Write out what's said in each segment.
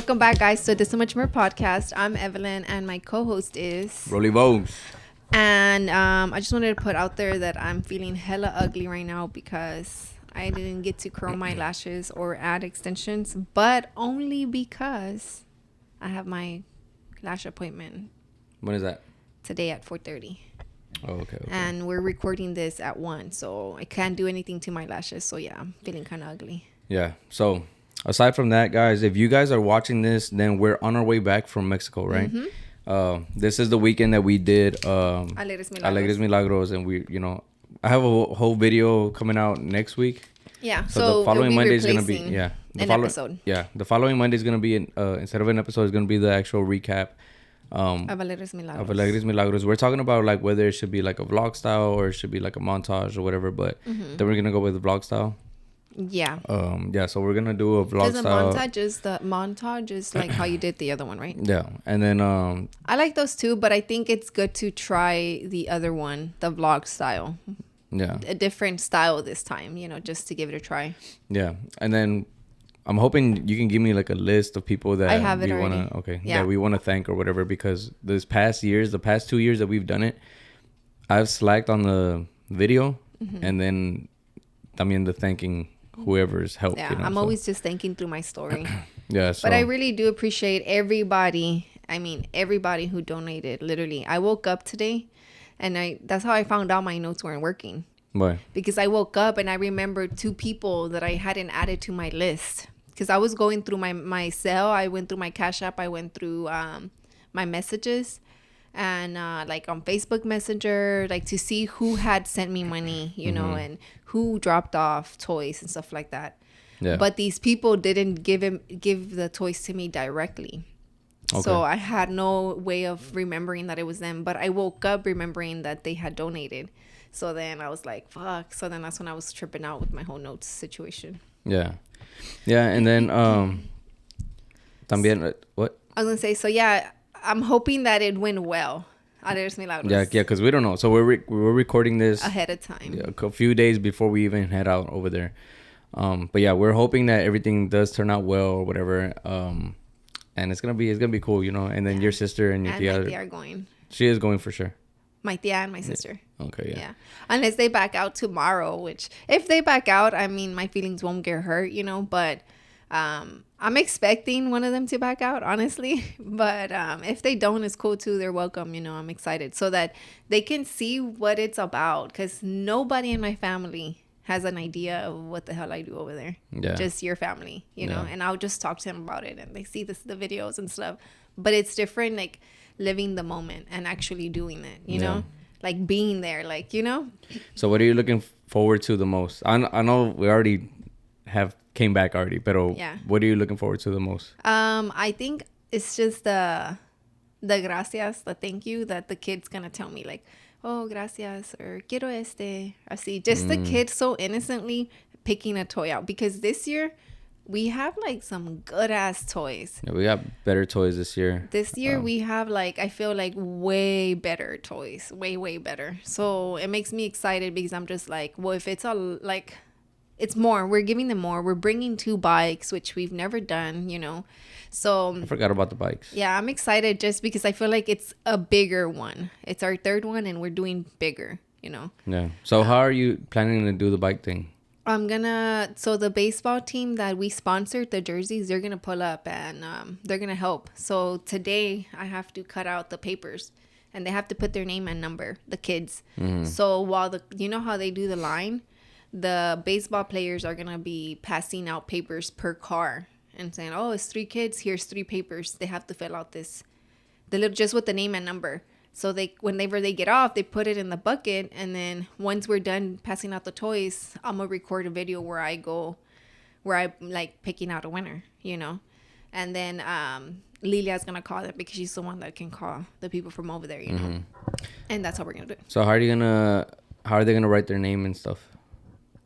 Welcome back, guys, to This So Much More podcast. I'm Evelyn, and my co-host is Rollie Vogues. And I just wanted to put out there that I'm feeling hella ugly right now because I didn't get to curl my lashes or add extensions, but only because I have my lash appointment. When is that? Today at 4:30. Oh, okay. And we're recording this at 1, so I can't do anything to my lashes. So yeah, I'm feeling kind of ugly. Yeah. So aside from that, guys, if you guys are watching this, then we're on our way back from Mexico, right? Mm-hmm. This is the weekend that we did Alegres Milagros, and I have a whole video coming out next week. Yeah. So the following Monday is gonna be an episode. Yeah, the following Monday is gonna be instead of an episode, it's gonna be the actual recap. Of Alegres Milagros. Of Alegres Milagros. We're talking about like whether it should be like a vlog style or it should be like a montage or whatever, but then we're gonna go with the vlog style. Yeah. So we're gonna do a vlog style. The montage is like how you did the other one, right? Yeah. And then I like those too, but I think it's good to try the other one, the vlog style. Yeah. A different style this time, just to give it a try. Yeah. And then I'm hoping you can give me like a list of people that I have it already. that we want to thank or whatever, because the past 2 years that we've done it, I've slacked on the video and then the thanking whoever's helped. Yeah, I'm always just thanking through my story. Yeah. So. But I really do appreciate everybody. I mean, everybody who donated. Literally, I woke up today and that's how I found out my notes weren't working. Why? Because I woke up and I remembered 2 people that I hadn't added to my list. Because I was going through my cell. I went through my Cash App. I went through my messages. And like on Facebook Messenger, like to see who had sent me money, and who dropped off toys and stuff like that. Yeah. But these people didn't give the toys to me directly. Okay. So I had no way of remembering that it was them. But I woke up remembering that they had donated. So then I was like, fuck. So then that's when I was tripping out with my whole notes situation. Yeah. Yeah. And then también, what? I was going to say, so yeah, I'm hoping that it went well. Alegres Milagros. Yeah, because we don't know. So we're recording this ahead of time. A few days before we even head out over there. But yeah, we're hoping that everything does turn out well or whatever. And it's gonna be cool, And then your sister and your tia. My tia are going. She is going for sure. My tia and my sister. Okay, yeah. Unless they back out tomorrow, which if they back out, my feelings won't get hurt, But I'm expecting one of them to back out, honestly. But if they don't, it's cool too. They're welcome, I'm excited so that they can see what it's about. Because nobody in my family has an idea of what the hell I do over there. Yeah. Just your family, know. And I'll just talk to them about it, and they see the videos and stuff. But it's different, like living the moment and actually doing it, you know, like being there, like, So what are you looking forward to the most? I know we already came back already, but what are you looking forward to the most? I think it's just the gracias, the thank you that the kid's gonna tell me, like, oh, gracias, or quiero así. Just the kid so innocently picking a toy out, because this year we have like some good ass toys. Yeah, we got better toys this year. This year we have like, I feel like way better toys, way better. So it makes me excited because I'm just like, well, if it's it's more, we're giving them more. We're bringing 2 bikes, which we've never done, So I forgot about the bikes. Yeah, I'm excited just because I feel like it's a bigger one. It's our 3rd one and we're doing bigger, Yeah. So how are you planning to do the bike thing? So the baseball team that we sponsored, the jerseys, they're going to pull up and they're going to help. So today I have to cut out the papers and they have to put their name and number, the kids. So while you know how they do the line, the baseball players are going to be passing out papers per car and saying, oh, it's 3 kids. Here's 3 papers. They have to fill out just with the name and number. So whenever they get off, they put it in the bucket. And then once we're done passing out the toys, I'm going to record a video where I'm like picking out a winner, And then Lilia's going to call them because she's the one that can call the people from over there, know. And that's how we're going to do it. So how are they going to write their name and stuff?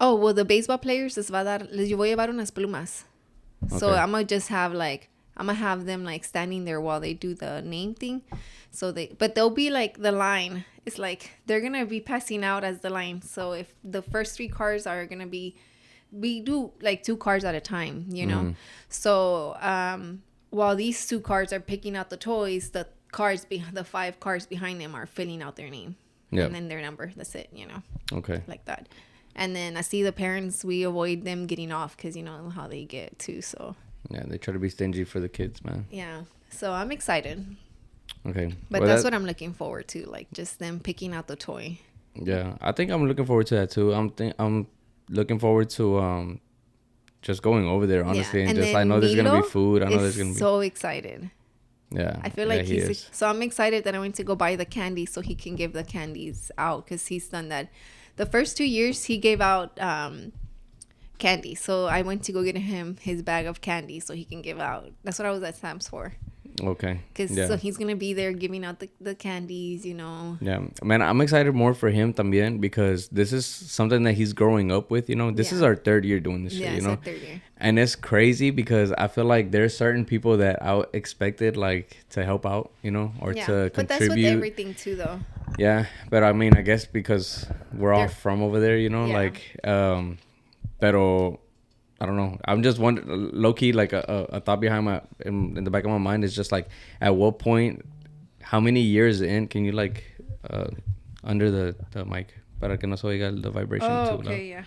Oh, well, the baseball players, yo voy a llevar unas plumas. Okay. So I'm going to just have I'm going to have them like standing there while they do the name thing. But they'll be like the line. It's like they're going to be passing out as the line. So if the first 3 cars are going to be, we do like 2 cars at a time, So while these 2 cars are picking out the toys, the 5 cars behind them are filling out their name. Yeah. And then their number. That's it, Okay. Like that. And then I see the parents, we avoid them getting off because you know how they get too. So yeah, they try to be stingy for the kids, man. Yeah. So I'm excited. Okay. But that's what I'm looking forward to, like just them picking out the toy. Yeah, I think I'm looking forward to that too. I'm looking forward to just going over there, honestly, and just I know there's gonna be food. I know there's gonna be so excited. Yeah, I feel like so I'm excited that I went to go buy the candy so he can give the candies out because he's done that. The first 2 years he gave out candy, so I went to go get him his bag of candy so he can give out. That's what I was at Sam's for. Okay. So he's gonna be there giving out the candies, Yeah, man, I'm excited more for him también because this is something that he's growing up with. This is our 3rd year doing this shit. It's our 3rd year. And it's crazy because I feel like there's certain people that I expected like to help out, or to contribute. But that's with everything too, though. Yeah, but I mean, I guess because we're all from over there, pero. I don't know. I'm just wondering, low key, like a thought behind in the back of my mind is just like, at what point, how many years in can you like, under the mic, para que no se oiga the vibration too loud. Okay, yeah.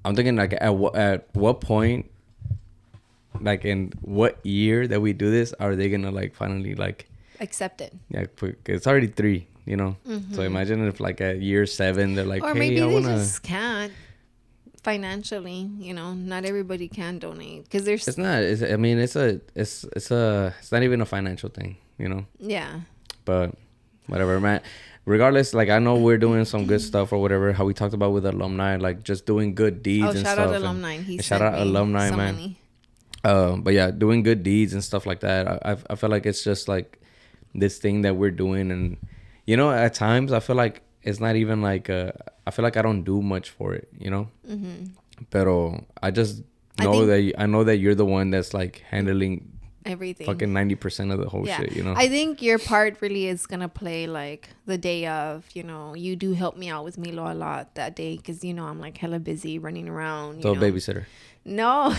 I'm thinking like at what point, like in what year that we do this, are they gonna like finally like accept it? Yeah, it's already 3, Mm-hmm. So imagine if like at year 7 they're like, or hey, maybe I wanna. They just can't. Financially, not everybody can donate because there's. It's not. I mean, it's not even a financial thing, Yeah. But whatever, man. Regardless, like I know we're doing some good stuff or whatever. How we talked about with alumni, like just doing good deeds and stuff. Shout out alumni. Shout out alumni, man. But yeah, doing good deeds and stuff like that. I feel like it's just like this thing that we're doing, and at times I feel like it's not even like I feel like I don't do much for it, Mm-hmm. Pero I just know that you're the one that's like handling everything, fucking 90% of the whole shit, I think your part really is gonna play like the day of, you do help me out with Milo a lot that day because I'm like hella busy running around. So babysitter. No.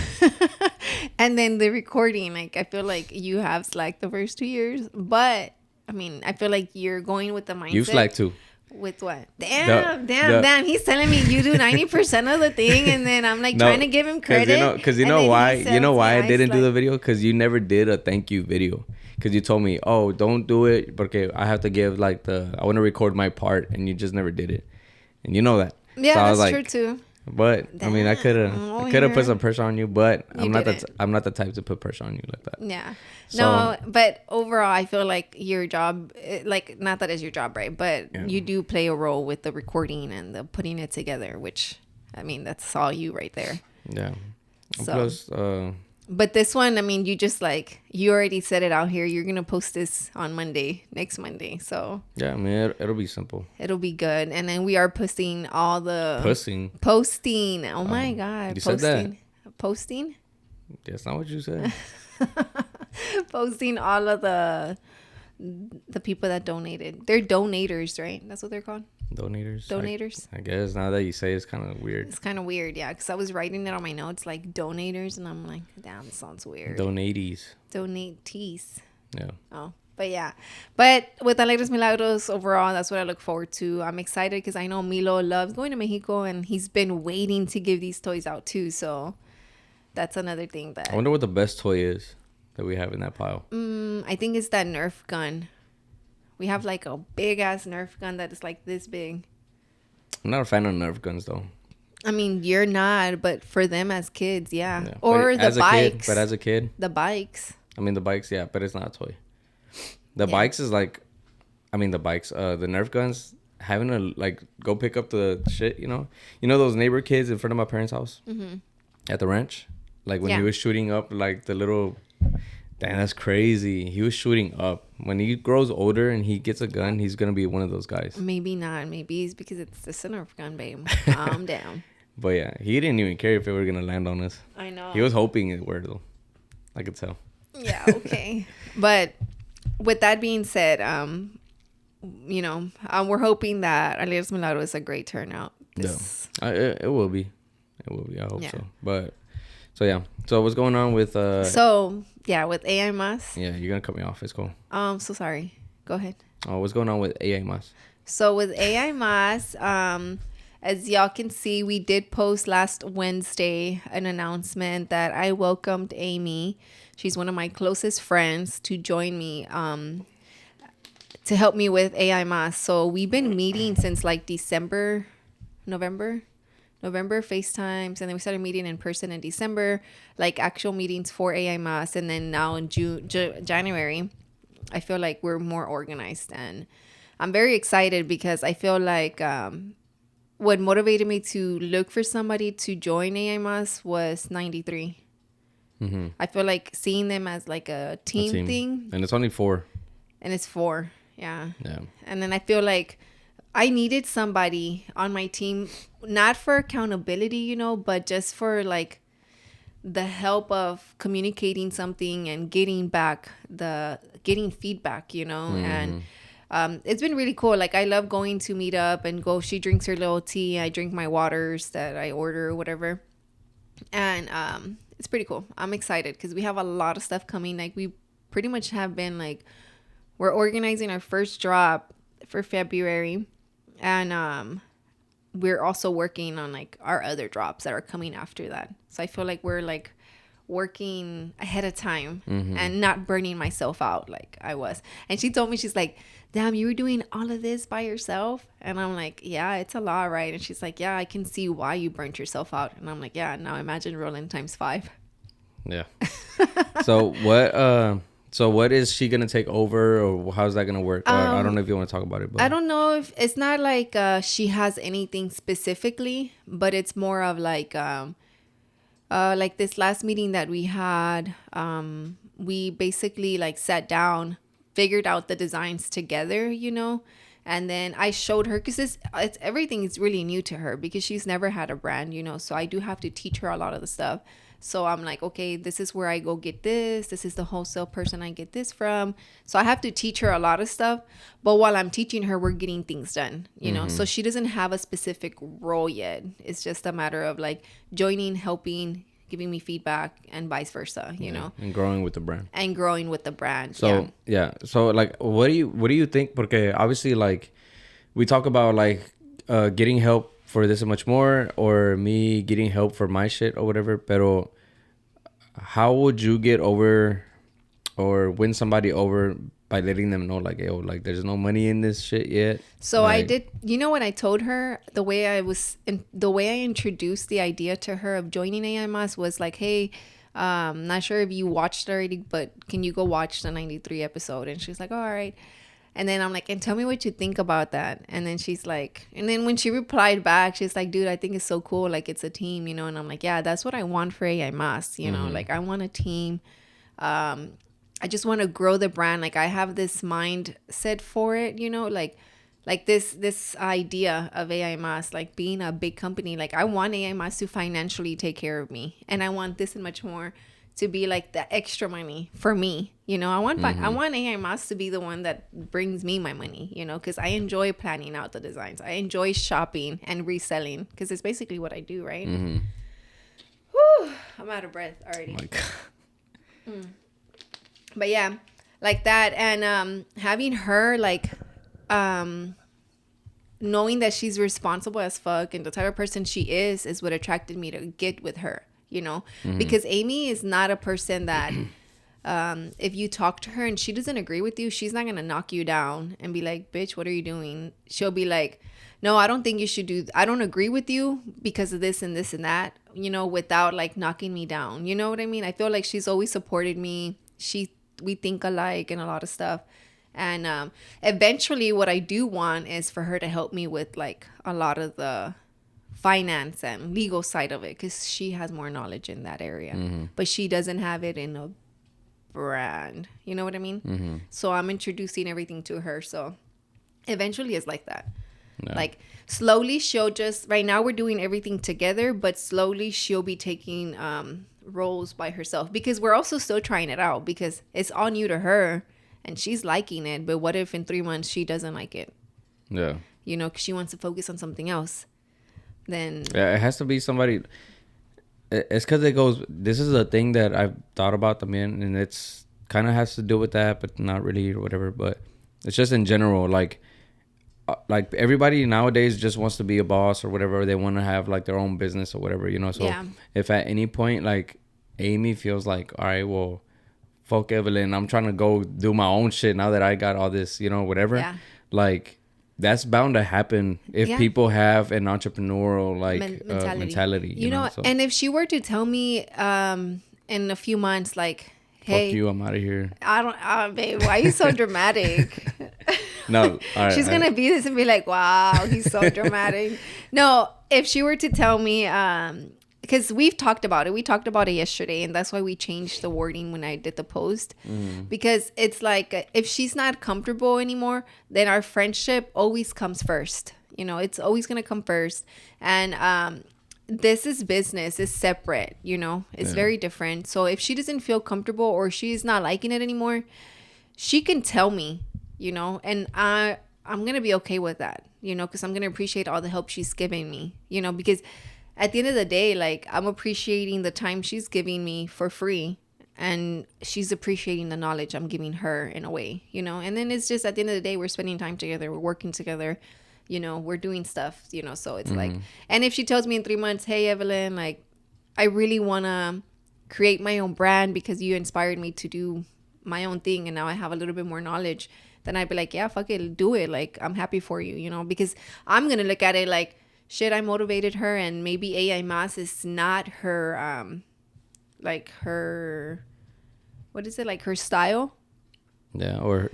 And then the recording, like I feel like you have slacked the first 2 years, but I mean I feel like you're going with the mindset. You slacked too. With what? Damn. He's telling me you do 90% of the thing, and then I'm like trying to give him credit. Because you know why? You know why I didn't do the video? Because you never did a thank you video. Because you told me, oh, don't do it because I have to give like I want to record my part, and you just never did it. And you know that. Yeah, so that's true too. But I mean, I could have put some pressure on you, but I'm not the type to put pressure on you like that. Yeah. So, no, but overall, I feel like your job, like not that it's your job, right? But you do play a role with the recording and the putting it together, which I mean, that's all you right there. Yeah. So, plus, but this one, I mean, you already said it out here. You're gonna post this on next Monday. So yeah, I mean, it'll be simple. It'll be good, and then we are posting all the posting. Oh my god, you said that. Posting. That's not what you said. Posting all of the people that donated. They're donators, right? That's what they're called. Donators. I guess now that you say it's kind of weird. It's kind of weird, yeah. Because I was writing it on my notes like donators, and I'm like, damn, it sounds weird. Donatees. Yeah. Oh, but yeah. But with Alegres Milagros overall, that's what I look forward to. I'm excited because I know Milo loves going to Mexico, and he's been waiting to give these toys out too. So that's another thing that. I wonder what the best toy is that we have in that pile. I think it's that Nerf gun. We have like a big ass Nerf gun that is like this big. I'm not a fan of Nerf guns though. I mean, you're not, but for them as kids, yeah. Or the bikes. But as a kid. The bikes. I mean, the bikes, yeah, but it's not a toy. The bikes is like, the Nerf guns, having to like go pick up the shit, those neighbor kids in front of my parents' house at the ranch, like when he was shooting up like the little. Damn, that's crazy. He was shooting up. When he grows older and he gets a gun, he's going to be one of those guys. Maybe not. Maybe it's because it's the Nerf gun, babe. Calm down. But yeah, he didn't even care if it were going to land on us. I know. He was hoping it were, though. I could tell. Yeah, okay. But with that being said, we're hoping that Alegres Milagros is a great turnout. Yeah. It will be. It will be. I hope so. But So yeah. So what's going on with So yeah, with AI Mas. Yeah, you're gonna cut me off. It's cool. So sorry. Go ahead. Oh, what's going on with AI Mas? So with AI Mas, as y'all can see, we did post last Wednesday an announcement that I welcomed Aimee. She's one of my closest friends to join me to help me with AI Mas. So we've been meeting since like November FaceTimes, and then we started meeting in person in December, like actual meetings for AI Mas, and then now in January, I feel like we're more organized, and I'm very excited because I feel like what motivated me to look for somebody to join AI Mas was 93. Mm-hmm. I feel like seeing them as like a team thing, and it's only 4. and it's 4, yeah. Yeah. And then I feel like I needed somebody on my team, not for accountability, you know, but just for like the help of communicating something and getting feedback, you know. And it's been really cool. Like I love going to meet up and go. She drinks her little tea. I drink my waters that I order or whatever. And it's pretty cool. I'm excited because we have a lot of stuff coming. Like we pretty much have been like, we're organizing our first drop for February. And we're also working on like our other drops that are coming after that. So I feel like we're like working ahead of time and not burning myself out like I was. And she told me, she's like, damn, you were doing all of this by yourself? And I'm like, yeah, it's a lot, right? And she's like, yeah, I can see why you burnt yourself out. And I'm like, yeah, now imagine rolling times 5. Yeah. So what is she gonna take over, or how's that gonna work? I don't know if you want to talk about it. But I don't know if it's not like she has anything specifically, but it's more of like this last meeting that we had. We basically like sat down, figured out the designs together, you know, and then I showed her because it's everything is really new to her because she's never had a brand, you know, so I do have to teach her a lot of the stuff. So I'm like, okay, this is where I go get this. This is the wholesale person I get this from. So I have to teach her a lot of stuff. But while I'm teaching her, we're getting things done, you know. So she doesn't have a specific role yet. It's just a matter of like joining, helping, giving me feedback, and vice versa, you know. And growing with the brand. So yeah. So like, what do you think? Porque obviously, like, we talk about like getting help for this and much more, or me getting help for my shit or whatever. Pero how would you get over or win somebody over by letting them know like, yo, like there's no money in this shit yet? So like, I did, you know, when I told her the way I introduced the idea to her of joining AMS was like, hey, not sure if you watched already, but can you go watch the 93 episode? And she's like, oh, all right. And then I'm like, and tell me what you think about that. And then she's like, and then when she replied back, she's like, dude, I think it's so cool. Like, it's a team, you know? And I'm like, yeah, that's what I want for AIMAS, you know? Like, I want a team. I just want to grow the brand. Like, I have this mindset for it, you know? Like this idea of AIMAS, like being a big company. Like, I want AIMAS to financially take care of me. And I want this and much more to be like the extra money for me, you know. I want AIMAS to be the one that brings me my money, you know, because I enjoy planning out the designs. I enjoy shopping and reselling because it's basically what I do, right? Whew, I'm out of breath already. But yeah, like that, and having her like knowing that she's responsible as fuck and the type of person she is what attracted me to get with her. You know, because Aimee is not a person that if you talk to her and she doesn't agree with you, she's not going to knock you down and be like, bitch, what are you doing? She'll be like, no, I don't think you should I don't agree with you because of this and this and that, you know, without like knocking me down. You know what I mean? I feel like she's always supported me. We think alike and a lot of stuff. And eventually what I do want is for her to help me with like a lot of the finance and legal side of it because she has more knowledge in that area, but she doesn't have it in a brand, you know what I mean? So I'm introducing everything to her, so eventually it's like that. Like slowly she'll just, right now we're doing everything together, but slowly she'll be taking roles by herself because we're also still trying it out because it's all new to her and she's liking it. But what if in 3 months she doesn't like it? Yeah, you know, 'cause she wants to focus on something else. Then yeah, it has to be somebody. it's because it goes. This is a thing that I've thought about también, and it's kind of has to do with that, but not really or whatever. But it's just in general, like everybody nowadays just wants to be a boss or whatever. They want to have like their own business or whatever, you know. So Yeah. if at any point like Aimee feels like, all right, well, fuck Evelyn, I'm trying to go do my own shit now that I got all this, you know, whatever. Yeah. Like that's bound to happen if people have an entrepreneurial like mentality. You know, so. And if she were to tell me in a few months, like, hey, fuck you, I'm out of here. I don't, babe, why are you so dramatic? No, all right, she's gonna be this and be like, wow, he's so dramatic. No, if she were to tell me, because we've talked about it. We talked about it yesterday, and that's why we changed the wording when I did the post. Because it's like, if she's not comfortable anymore, then our friendship always comes first. You know, it's always going to come first. And this is business. It's separate, you know. It's very different. So if she doesn't feel comfortable or she's not liking it anymore, she can tell me, you know. And I'm going to be okay with that, you know, because I'm going to appreciate all the help she's giving me, you know, because at the end of the day, like, I'm appreciating the time she's giving me for free, and she's appreciating the knowledge I'm giving her in a way, you know. And then it's just at the end of the day, we're spending time together, we're working together, you know, we're doing stuff, you know. So it's like, and if she tells me in 3 months, hey, Evelyn, like, I really want to create my own brand because you inspired me to do my own thing, and now I have a little bit more knowledge, then I'd be like, yeah, fuck it, do it. Like, I'm happy for you, you know, because I'm going to look at it like, shit, I motivated her, and maybe AI Mas is not her, like her, what is it, like her style? Yeah, or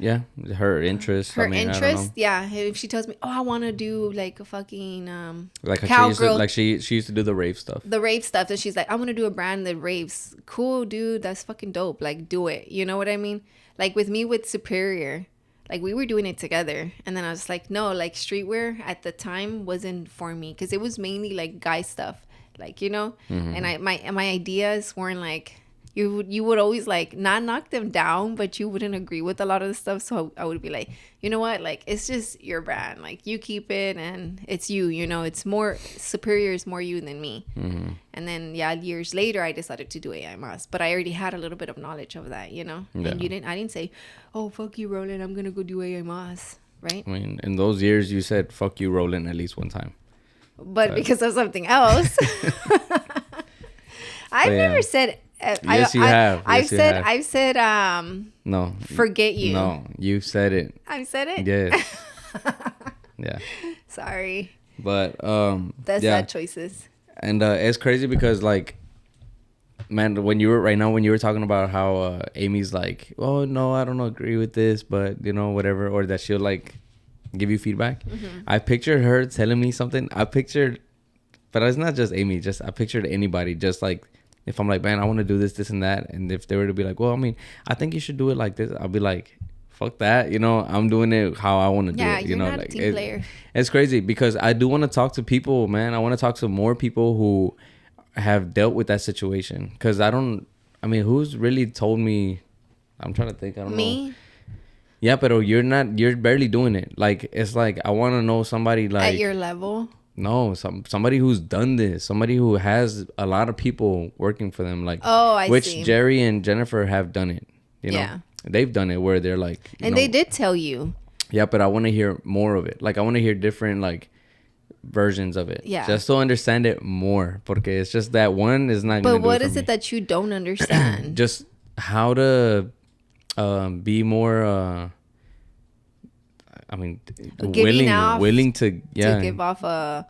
her interest. Her interest, yeah. If she tells me, oh, I want to do like a fucking like cowgirl, she used to do the rave stuff. The rave stuff, and she's like, I want to do a brand that raves. Cool, dude, that's fucking dope. Like, do it. You know what I mean? Like with me with Superior. Like, we were doing it together. And then I was like, no, like, streetwear at the time wasn't for me. Because it was mainly, like, guy stuff. Like, you know? And my ideas weren't, like... You would always, like, not knock them down, but you wouldn't agree with a lot of the stuff. So I would be like, you know what? Like, it's just your brand. Like, you keep it, and it's you, you know? It's more... Superior is more you than me. And then, yeah, years later, I decided to do AI Mas. But I already had a little bit of knowledge of that, you know? Yeah. And I didn't say, oh, fuck you, Roland, I'm going to go do AI Mas, right? I mean, in those years, you said, fuck you, Roland, at least one time. But because of something else. I've never said... Yes, you have. I've said, no. Forget you. No, you said it. I said it? Yes. Yeah. Sorry. But, that's bad choices. And it's crazy because, like, man, when you were talking about how Aimee's like, oh, no, I don't agree with this, but, you know, whatever, or that she'll, like, give you feedback. I pictured her telling me something. But it's not just Aimee. I pictured anybody just, like, if I'm like, man, I want to do this, this, and that. And if they were to be like, well, I mean, I think you should do it like this. I'll be like, fuck that. You know, I'm doing it how I want to do it. You you're know, not like, a team player. It's crazy because I do want to talk to people, man. I want to talk to more people who have dealt with that situation. Because who's really told me? I'm trying to think. I don't know. Yeah, but you're barely doing it. Like, it's like, I want to know somebody like. At your level? No, somebody who's done this, somebody who has a lot of people working for them, like which Jerry and Jennifer have done it. You know, they've done it where they're like, and they did tell you. Yeah, but I want to hear more of it. Like, I want to hear different like versions of it. Yeah, just to understand it more, porque it's just that one is not. But what is it that you don't understand? Just how to be more. willing to give off a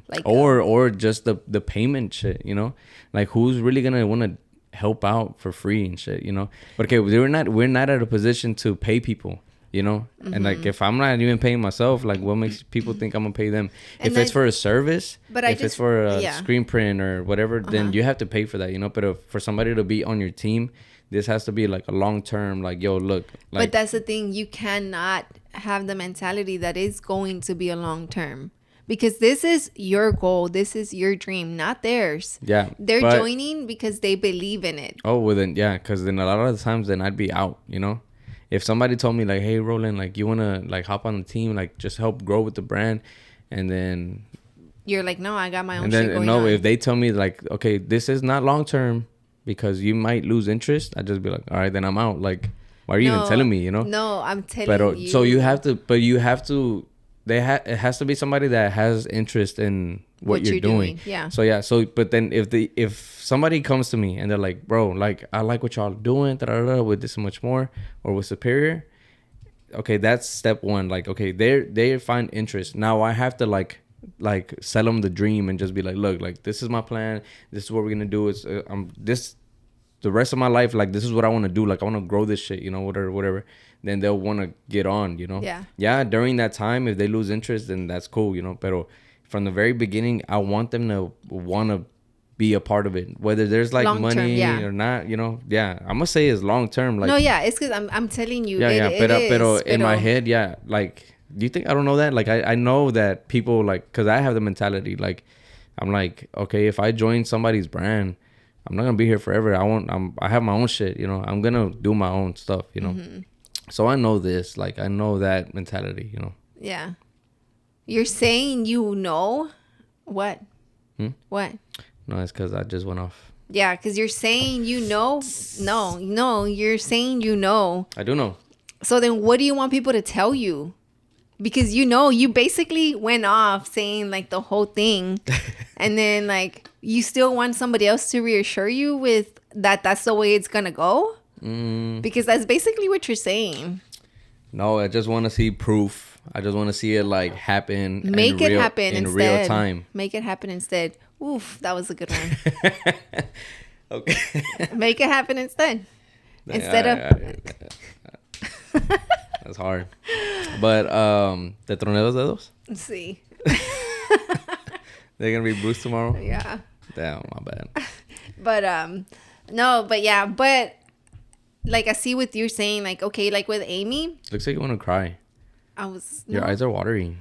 like or just the payment shit, you know, like who's really gonna want to help out for free and shit, you know. But okay, we're not at a position to pay people, you know. And like if I'm not even paying myself, like what makes people think I'm gonna pay them? And if it's for a service, but if it's for a screen print or whatever, then you have to pay for that, you know. But for somebody to be on your team, this has to be like a long term, like, yo, look. Like, but that's the thing. You cannot have the mentality that is going to be a long term. Because this is your goal. This is your dream, not theirs. Yeah. They're joining because they believe in it. Oh, well then, yeah. Because then a lot of the times then I'd be out, you know. If somebody told me like, hey, Roland, like you want to like hop on the team, like just help grow with the brand. And then you're like, no, I got my own and shit then going no, on. if they tell me like, okay, this is not long term because you might lose interest, I just be like, all right, then I'm out. Like, why are you even telling me? You know? No, I'm telling you. So you have to, it has to be somebody that has interest in what you're doing. Yeah. So yeah. So but then if somebody comes to me and they're like, bro, like I like what y'all doing, with this and much more, or with Superior. Okay, that's step one. Like, okay, they find interest. Now I have to like sell them the dream and just be like, look, like this is my plan. This is what we're gonna do. It's the rest of my life. Like this is what I want to do. Like I want to grow this shit. You know, whatever. Then they'll want to get on. You know. Yeah. Yeah. During that time, if they lose interest, then that's cool. You know. But from the very beginning, I want them to want to be a part of it, whether there's like long money term, or not, you know. Yeah, I'm gonna say it's long term. Like, no, yeah, it's because I'm telling you. Yeah, Pero in my head, yeah, like, do you think I don't know that? Like, I know that people like, because I have the mentality, like, I'm like, okay, if I join somebody's brand, I'm not gonna be here forever. I have my own shit, you know. I'm gonna do my own stuff, you know. Mm-hmm. So I know this, like, I know that mentality, you know. Yeah, you're saying you know what? What? No, it's because I just went off. Yeah, because you're saying you know. No, you're saying you know. I do know. So then what do you want people to tell you? Because you basically went off saying like the whole thing. And then like you still want somebody else to reassure you with that's the way it's going to go? Because that's basically what you're saying. No, I just want to see proof. I just want to see it like happen. Make it happen in instead. Real time. Make it happen instead. Oof, that was a good one. Okay. Make it happen instead. Instead of... That's hard. But, ¿te troné los dedos? Sí. They're going to be bruised tomorrow? Yeah. Damn, my bad. But, no, but yeah, but, like, I see with you saying, like, okay, like with Aimee. Looks like you want to cry. Your eyes are watery.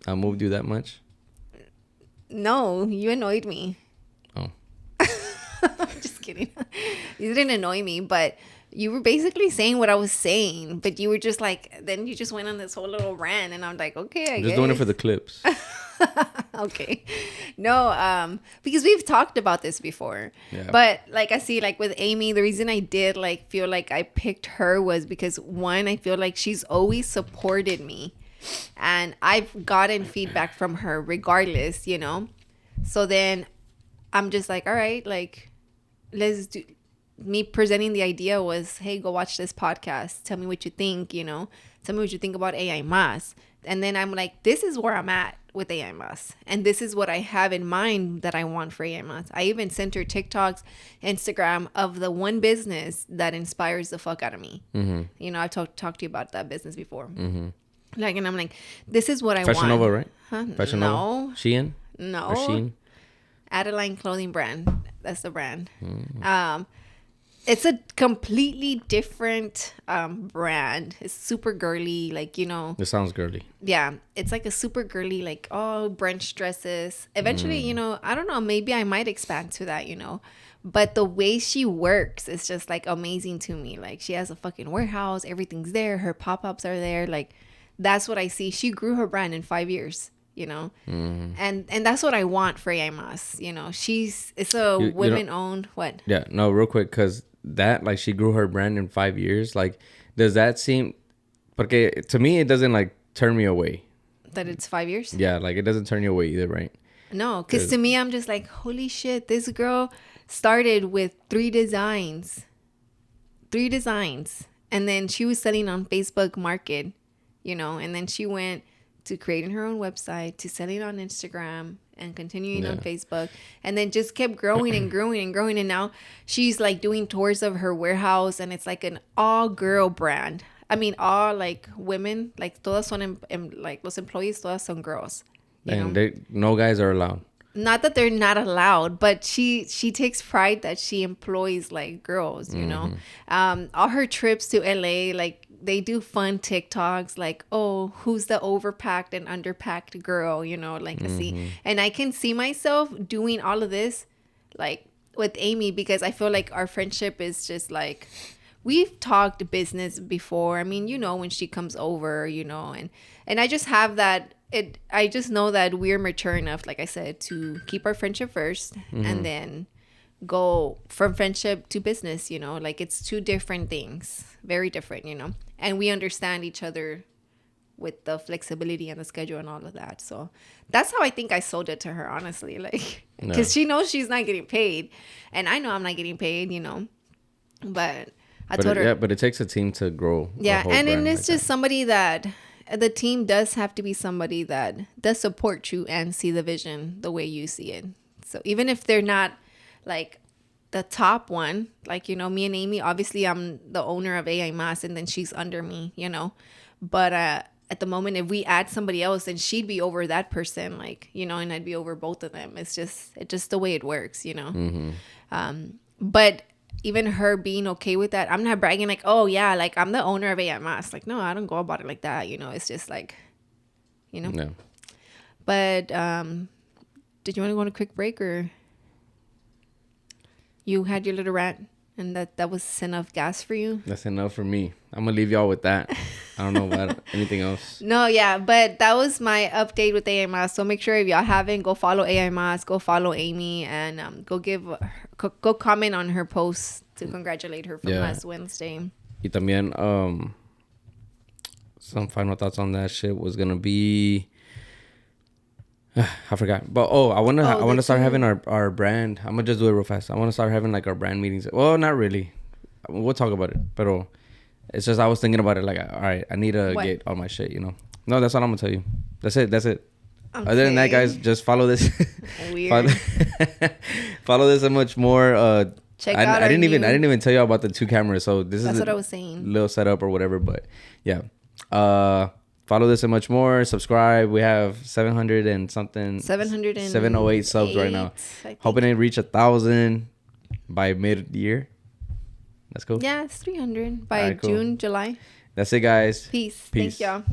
I moved you that much? No, you annoyed me. Oh. Just kidding. You didn't annoy me, but you were basically saying what I was saying. But you were just like, then you just went on this whole little rant. And I'm like, okay, I guess. Just doing it for the clips. Okay. No, because we've talked about this before. Yeah. But like I see, like with Aimee, the reason I did like feel like I picked her was because one, I feel like she's always supported me. And I've gotten feedback from her regardless, you know. So then I'm just like, all right, like, let's do. Me presenting the idea was, hey, go watch this podcast. Tell me what you think, you know. Tell me what you think about Aimees. And then I'm like, this is where I'm at with Aimees. And this is what I have in mind that I want for Aimees. I even sent her TikToks, Instagram of the one business that inspires the fuck out of me. Mm-hmm. You know, I've talked to you about that business before. Mm-hmm. Like, and I'm like, this is what I want. Fashion Nova, right? Huh? Fashion Nova? Shein? No. Or Shein? Adeline Clothing Brand. That's the brand. Mm. It's a completely different brand. It's super girly, like, you know. It sounds girly. Yeah. It's like a super girly, like, oh, brunch dresses. Eventually, you know, I don't know, maybe I might expand to that, you know. But the way she works is just, like, amazing to me. Like, she has a fucking warehouse. Everything's there. Her pop-ups are there. Like, that's what I see. She grew her brand in 5 years, you know. Mm. And that's what I want for Aimees, you know. It's a women-owned, what? Yeah, no, real quick, because that, like, she grew her brand in 5 years. Like, does that seem... Porque to me, it doesn't, like, turn me away. That it's 5 years? Yeah, like, it doesn't turn you away either, right? No, because to me, I'm just like, holy shit, this girl started with 3 designs. 3 designs. And then she was selling on Facebook Market, you know, and then she went to creating her own website, to selling on Instagram, and continuing on Facebook, and then just kept growing and growing and growing. And now she's like doing tours of her warehouse, and it's like an all girl brand. I mean, all like women, like todas son like los employees, todas son girls. And no guys are allowed. Not that they're not allowed, but she takes pride that she employs like girls, you know. All her trips to LA, like, they do fun TikToks, like, oh, who's the overpacked and underpacked girl, you know, like, see. And I can see myself doing all of this, like, with Aimee, because I feel like our friendship is just like, we've talked business before. I mean, you know, when she comes over, you know, and I just have that I just know that we're mature enough, like I said, to keep our friendship first and then go from friendship to business, you know, like it's two different things, very different, you know, and we understand each other with the flexibility and the schedule and all of that. So that's how I think I sold it to her, honestly, like, because she knows she's not getting paid and I know I'm not getting paid, you know, but I told her. Yeah, but it takes a team to grow. Yeah, and then it's just somebody that the team does have to be somebody that does support you and see the vision the way you see it. So even if they're not like the top one, like, you know, me and Aimee, obviously I'm the owner of Aimee and then she's under me, you know, but at the moment, if we add somebody else, then she'd be over that person, like, you know, and I'd be over both of them. It's just the way it works, you know. But even her being okay with that, I'm not bragging like, oh yeah, like I'm the owner of AMS. Like, no, I don't go about it like that, you know. It's just like, you know. Yeah. But did you want to go on a quick break, or you had your little rant and that was enough gas for you? That's enough for me. I'm gonna leave y'all with that. I don't know about anything else. No, yeah, but that was my update with AMS. So make sure if y'all haven't, go follow AMS, go follow Aimee, and go comment on her post to congratulate her from last Wednesday. Y también, some final thoughts on that shit was gonna be, I forgot. But I want to start having our brand. I'm gonna just do it real fast. I want to start having like our brand meetings. Well, not really. We'll talk about it. But it's just I was thinking about it. Like, all right, I need to get all my shit. You know. No, that's all I'm gonna tell you. That's it. Okay. Other than that, guys, just follow this. Weird. follow this and much more. Check out. I didn't even tell you about the 2 cameras. So that's what I was saying. Little setup or whatever. But yeah. Follow this and much more. Subscribe. We have 708 subs right now. Hoping to reach 1,000 by mid-year. That's cool. Yeah, it's 300 by June, July. That's it, guys. Peace. Thank y'all.